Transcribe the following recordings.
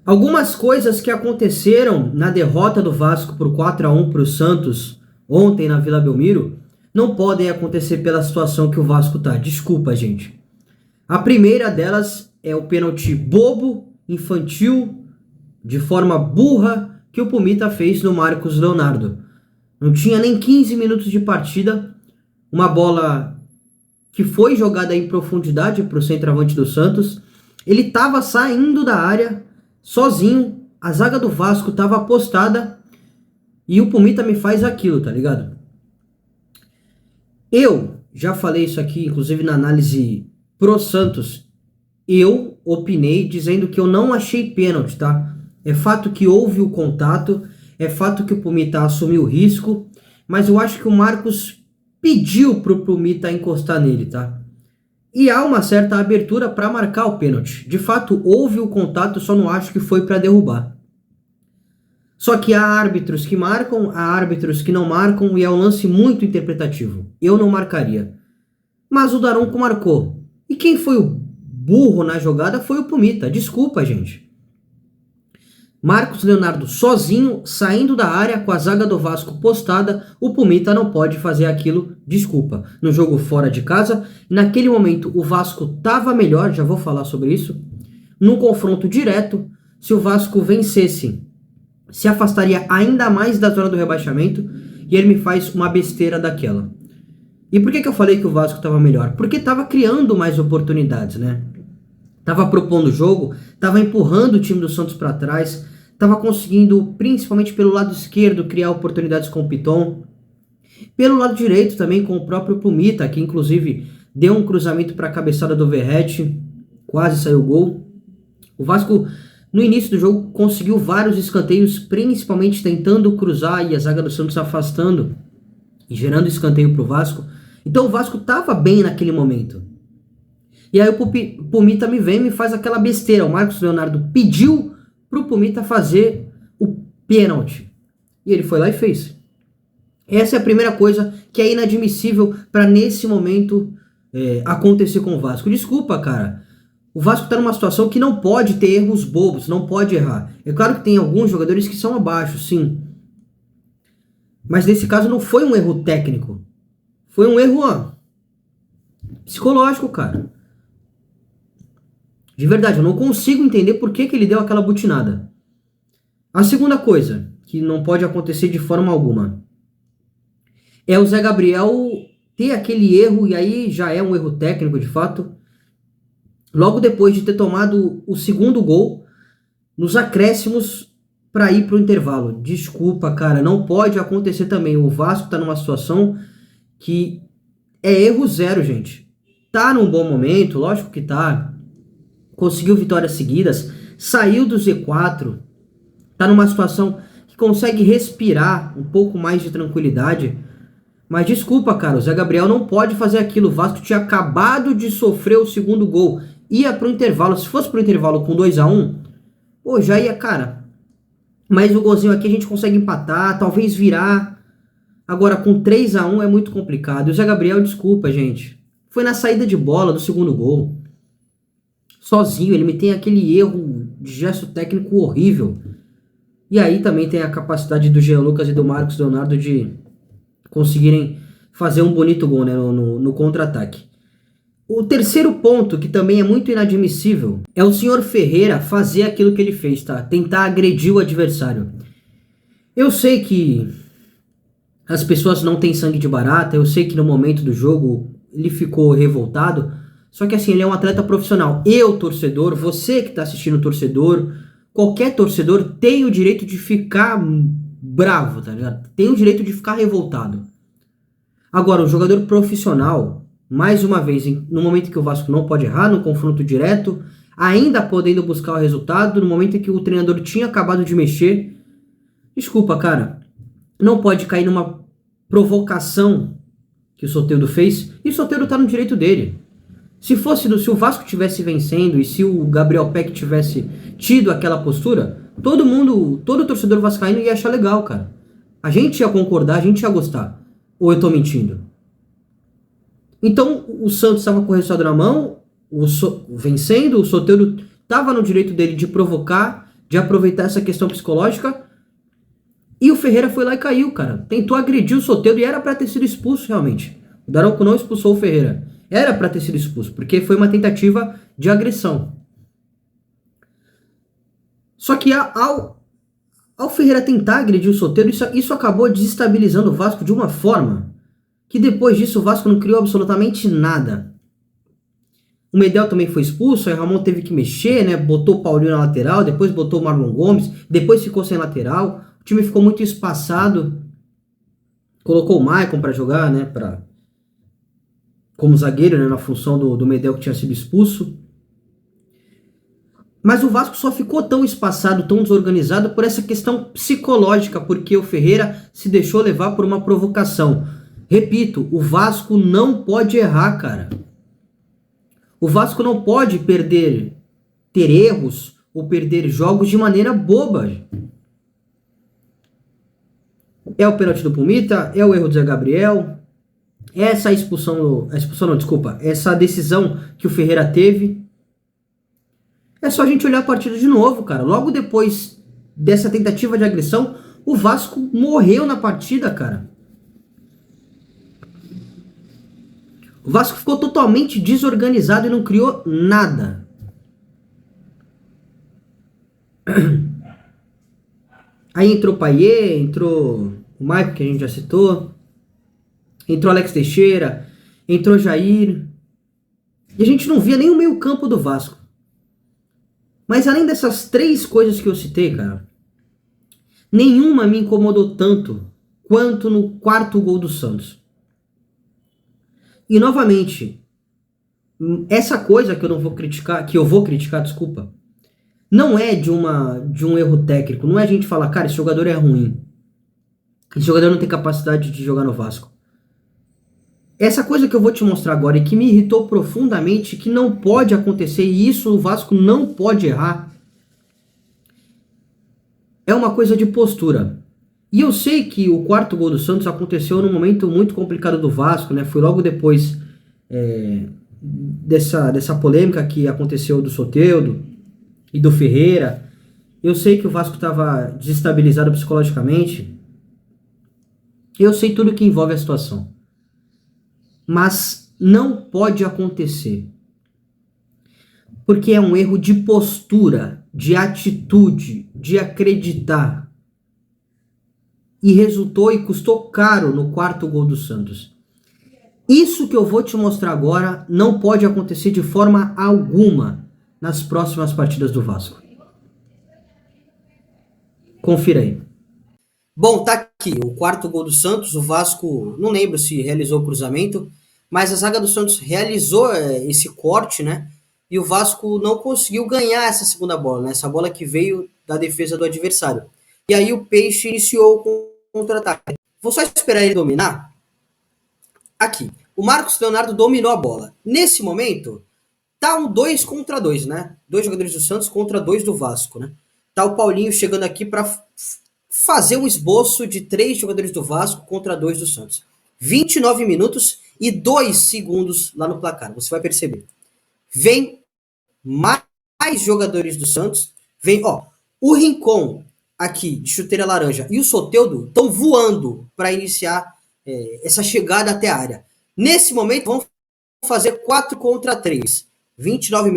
Algumas coisas que aconteceram na derrota do Vasco por 4-1 para o Santos ontem na Vila Belmiro não podem acontecer pela situação que o Vasco tá. Desculpa, gente. A primeira delas é o pênalti bobo, infantil, de forma burra, que o Pumita fez no Marcos Leonardo. Não tinha nem 15 minutos de partida, uma bola que foi jogada em profundidade para o centroavante do Santos. Ele estava saindo da área sozinho, a zaga do Vasco estava apostada e o Pumita me faz aquilo, tá ligado? Eu já falei isso aqui, inclusive na análise pro Santos. Eu opinei dizendo que eu não achei pênalti, tá? É fato que houve o contato, é fato que o Pumita assumiu o risco, mas eu acho que o Marcos pediu pro Pumita encostar nele, tá? E há uma certa abertura para marcar o pênalti. De fato, houve o contato, só não acho que foi para derrubar. Só que há árbitros que marcam, há árbitros que não marcam, e é um lance muito interpretativo. Eu não marcaria. Mas o Daronco marcou. E quem foi o burro na jogada foi o Pumita. Desculpa, gente. Marcos Leonardo sozinho, saindo da área com a zaga do Vasco postada, o Pumita não pode fazer aquilo, desculpa. No jogo fora de casa, naquele momento o Vasco estava melhor, já vou falar sobre isso. Num confronto direto, se o Vasco vencesse, se afastaria ainda mais da zona do rebaixamento, e ele me faz uma besteira daquela. E por que eu falei que o Vasco estava melhor? Porque estava criando mais oportunidades, né? Tava propondo o jogo, tava empurrando o time do Santos para trás, tava conseguindo, principalmente pelo lado esquerdo, criar oportunidades com o Piton. Pelo lado direito também com o próprio Pumita, que inclusive deu um cruzamento para a cabeçada do Verratti, quase saiu o gol. O Vasco, no início do jogo, conseguiu vários escanteios, principalmente tentando cruzar e a zaga do Santos afastando e gerando escanteio pro Vasco. Então o Vasco tava bem naquele momento. E aí o Pumita me vem e me faz aquela besteira. O Marcos Leonardo pediu pro Pumita fazer o pênalti. E ele foi lá e fez. Essa é a primeira coisa que é inadmissível para nesse momento acontecer com o Vasco. Desculpa, cara. O Vasco tá numa situação que não pode ter erros bobos, não pode errar. É claro que tem alguns jogadores que são abaixo, sim. Mas nesse caso não foi um erro técnico. Foi um erro psicológico, cara. De verdade, eu não consigo entender por que ele deu aquela butinada. A segunda coisa, que não pode acontecer de forma alguma, é o Zé Gabriel ter aquele erro, e aí já é um erro técnico de fato, logo depois de ter tomado o segundo gol, nos acréscimos para ir para o intervalo. Desculpa, cara, não pode acontecer também. O Vasco tá numa situação que é erro zero, gente. Tá num bom momento, lógico que tá. Conseguiu vitórias seguidas, saiu do Z4, tá numa situação que consegue respirar um pouco mais de tranquilidade. Mas desculpa, cara, o Zé Gabriel não pode fazer aquilo. O Vasco tinha acabado de sofrer o segundo gol, ia pro intervalo. Se fosse pro intervalo com 2-1, pô, já ia, cara. Mas o golzinho aqui a gente consegue empatar, talvez virar. Agora com 3-1 é muito complicado. E o Zé Gabriel, desculpa, gente, foi na saída de bola do segundo gol. Sozinho, ele me tem aquele erro de gesto técnico horrível. E aí também tem a capacidade do Jean Lucas e do Marcos Leonardo de conseguirem fazer um bonito gol, né, no contra-ataque. O terceiro ponto, que também é muito inadmissível, é o senhor Ferreira fazer aquilo que ele fez, tá? Tentar agredir o adversário. Eu sei que as pessoas não têm sangue de barata, eu sei que no momento do jogo ele ficou revoltado, só que assim, ele é um atleta profissional. Eu, torcedor, você que tá assistindo, torcedor, qualquer torcedor tem o direito de ficar bravo, tá ligado? Tem o direito de ficar revoltado. Agora, o jogador profissional, mais uma vez, no momento que o Vasco não pode errar, no confronto direto, ainda podendo buscar o resultado, no momento em que o treinador tinha acabado de mexer, desculpa, cara, não pode cair numa provocação que o Soteldo fez, e o Soteldo tá no direito dele. Se o Vasco tivesse vencendo e se o Gabriel Peck tivesse tido aquela postura, todo torcedor vascaíno ia achar legal, cara. A gente ia concordar, a gente ia gostar. Ou eu tô mentindo? Então, o Santos estava com o resultado na mão, vencendo, o Soteldo estava no direito dele de provocar, de aproveitar essa questão psicológica. E o Ferreira foi lá e caiu, cara. Tentou agredir o Soteldo e era pra ter sido expulso, realmente. O Daronco não expulsou o Ferreira. Era pra ter sido expulso, porque foi uma tentativa de agressão. Só que ao Ferreira tentar agredir o Soteldo, isso acabou desestabilizando o Vasco de uma forma que depois disso o Vasco não criou absolutamente nada. O Medel também foi expulso, aí o Ramon teve que mexer, né? Botou o Paulinho na lateral, depois botou o Marlon Gomes, depois ficou sem lateral. O time ficou muito espaçado. Colocou o Maicon para jogar, né? Como zagueiro, né? Na função do Medel que tinha sido expulso. Mas o Vasco só ficou tão espaçado, tão desorganizado por essa questão psicológica, porque o Ferreira se deixou levar por uma provocação. Repito, o Vasco não pode errar, cara. O Vasco não pode ter erros ou perder jogos de maneira boba. É o pênalti do Pumita, é o erro do Zé Gabriel, é essa essa decisão que o Ferreira teve. É só a gente olhar a partida de novo, cara. Logo depois dessa tentativa de agressão, o Vasco morreu na partida, cara. O Vasco ficou totalmente desorganizado e não criou nada. Aí entrou o Payet, entrou o Maicon, que a gente já citou. Entrou Alex Teixeira, entrou Jair. E a gente não via nem o meio campo do Vasco. Mas além dessas três coisas que eu citei, cara, nenhuma me incomodou tanto quanto no quarto gol do Santos. E novamente, essa coisa que eu vou criticar, desculpa, não é de um erro técnico, não é a gente falar, cara, esse jogador é ruim. Esse jogador não tem capacidade de jogar no Vasco. Essa coisa que eu vou te mostrar agora e que me irritou profundamente, que não pode acontecer, e isso o Vasco não pode errar, é uma coisa de postura. E eu sei que o quarto gol do Santos aconteceu num momento muito complicado do Vasco, né? Foi logo depois dessa polêmica que aconteceu do Soteldo e do Ferreira. Eu sei que o Vasco estava desestabilizado psicologicamente. Eu sei tudo que envolve a situação. Mas não pode acontecer. Porque é um erro de postura, de atitude, de acreditar. E resultou e custou caro no quarto gol do Santos. Isso que eu vou te mostrar agora não pode acontecer de forma alguma nas próximas partidas do Vasco. Confira aí. Bom, tá aqui o quarto gol do Santos. O Vasco, não lembro se realizou o cruzamento, mas a zaga do Santos realizou esse corte, né? E o Vasco não conseguiu ganhar essa segunda bola, né? Essa bola que veio da defesa do adversário. E aí o Peixe iniciou com contra-ataque. Vou só esperar ele dominar. Aqui, o Marcos Leonardo dominou a bola. Nesse momento, tá um 2 contra 2, né? 2 jogadores do Santos contra 2 do Vasco, né? Tá o Paulinho chegando aqui para fazer um esboço de 3 jogadores do Vasco contra 2 do Santos. 29 minutos e 2 segundos lá no placar. Você vai perceber. Vem mais jogadores do Santos. Vem, ó, o Rincon aqui, de chuteira laranja, e o Soteldo estão voando para iniciar essa chegada até a área. Nesse momento, vão fazer 4 contra 3. 29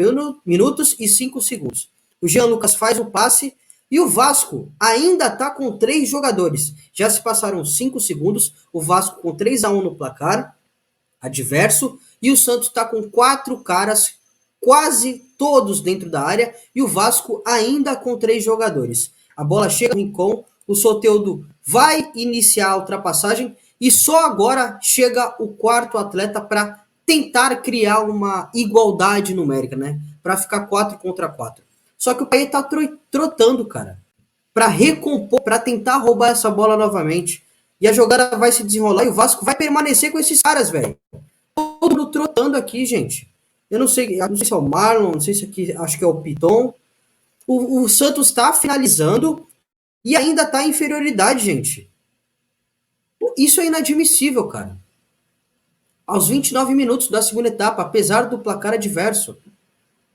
minutos e 5 segundos. O Jean Lucas faz o passe e o Vasco ainda está com 3 jogadores. Já se passaram 5 segundos. O Vasco com 3-1 no placar adverso. E o Santos está com 4 caras, quase todos dentro da área. E o Vasco ainda com 3 jogadores. A bola chega no Rincon. O Soteldo vai iniciar a ultrapassagem. E só agora chega o quarto atleta para tentar criar uma igualdade numérica, né? Para ficar 4 contra 4. Só que o Payet tá trotando, cara. Para recompor, para tentar roubar essa bola novamente. E a jogada vai se desenrolar e o Vasco vai permanecer com esses caras, velho. Todo mundo trotando aqui, gente. Eu não sei se é o Marlon, não sei se aqui, acho que é o Piton. O Santos tá finalizando e ainda tá em inferioridade, gente. Isso é inadmissível, cara. Aos 29 minutos da segunda etapa, apesar do placar adverso.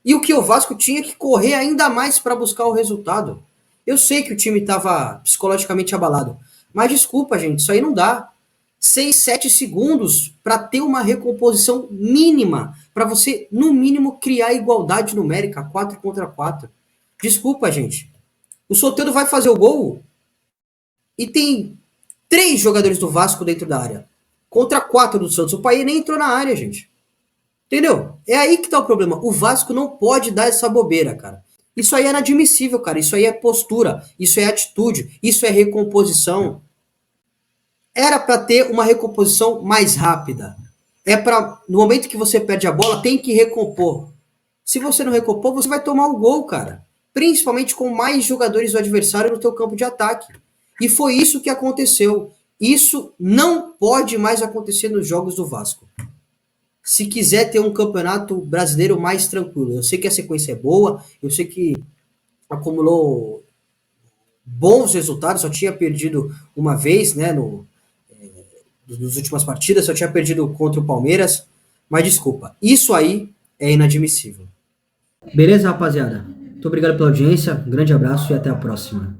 E o que o Vasco tinha que correr ainda mais para buscar o resultado. Eu sei que o time estava psicologicamente abalado, mas desculpa, gente, isso aí não dá. 6, 7 segundos para ter uma recomposição mínima, para você, no mínimo, criar igualdade numérica, 4 contra 4. Desculpa, gente. O Soteldo vai fazer o gol e tem 3 jogadores do Vasco dentro da área. Contra 4 do Santos. O Paí nem entrou na área, gente. Entendeu? É aí que tá o problema. O Vasco não pode dar essa bobeira, cara. Isso aí é inadmissível, cara. Isso aí é postura, isso é atitude, isso é recomposição. Era para ter uma recomposição mais rápida. É para no momento que você perde a bola, tem que recompor. Se você não recompor, você vai tomar o gol, cara. Principalmente com mais jogadores do adversário no teu campo de ataque. E foi isso que aconteceu. Isso não pode mais acontecer nos jogos do Vasco. Se quiser ter um campeonato brasileiro mais tranquilo. Eu sei que a sequência é boa, eu sei que acumulou bons resultados, só tinha perdido uma vez, né, nas últimas partidas, só tinha perdido contra o Palmeiras, mas desculpa, isso aí é inadmissível. Beleza, rapaziada? Muito obrigado pela audiência, um grande abraço e até a próxima.